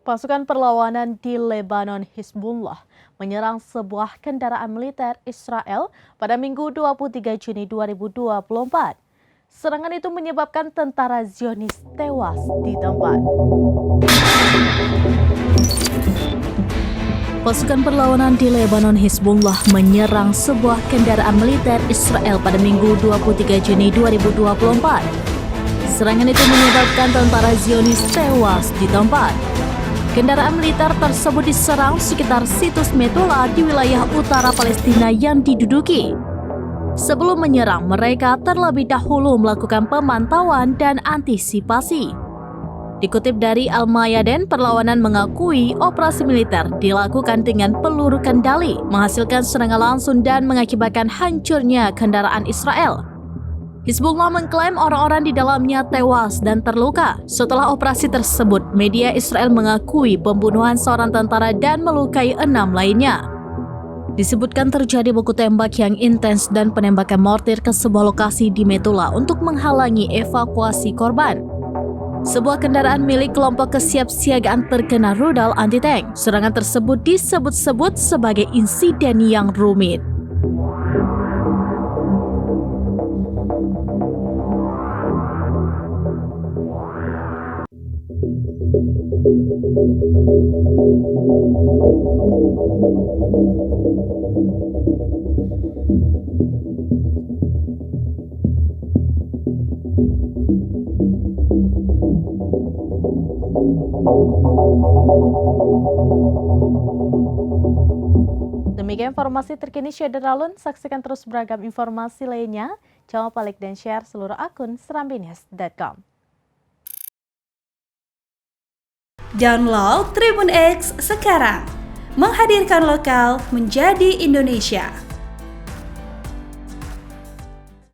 Pasukan perlawanan di Lebanon Hizbullah menyerang sebuah kendaraan militer Israel pada Minggu 23 Juni 2024. Serangan itu menyebabkan tentara Zionis tewas di tempat. Pasukan perlawanan di Lebanon Hizbullah menyerang sebuah kendaraan militer Israel pada Minggu 23 Juni 2024. Serangan itu menyebabkan tentara Zionis tewas di tempat. Kendaraan militer tersebut diserang sekitar situs Metula di wilayah utara Palestina yang diduduki. Sebelum menyerang, mereka terlebih dahulu melakukan pemantauan dan antisipasi. Dikutip dari Al-Mayadin, perlawanan mengakui operasi militer dilakukan dengan peluru kendali, menghasilkan serangan langsung dan mengakibatkan hancurnya kendaraan Israel. Hizbullah mengklaim orang-orang di dalamnya tewas dan terluka. Setelah operasi tersebut, media Israel mengakui pembunuhan seorang tentara dan melukai 6 lainnya. Disebutkan terjadi baku tembak yang intens dan penembakan mortir ke sebuah lokasi di Metula untuk menghalangi evakuasi korban. Sebuah kendaraan milik kelompok kesiapsiagaan terkena rudal anti-tank. Serangan tersebut disebut-sebut sebagai insiden yang rumit. Demikian informasi terkini Syederalun. Saksikan terus beragam informasi lainnya. Jangan lupa like dan share seluruh akun serambinews.com. Download Tribun X sekarang, menghadirkan lokal menjadi Indonesia.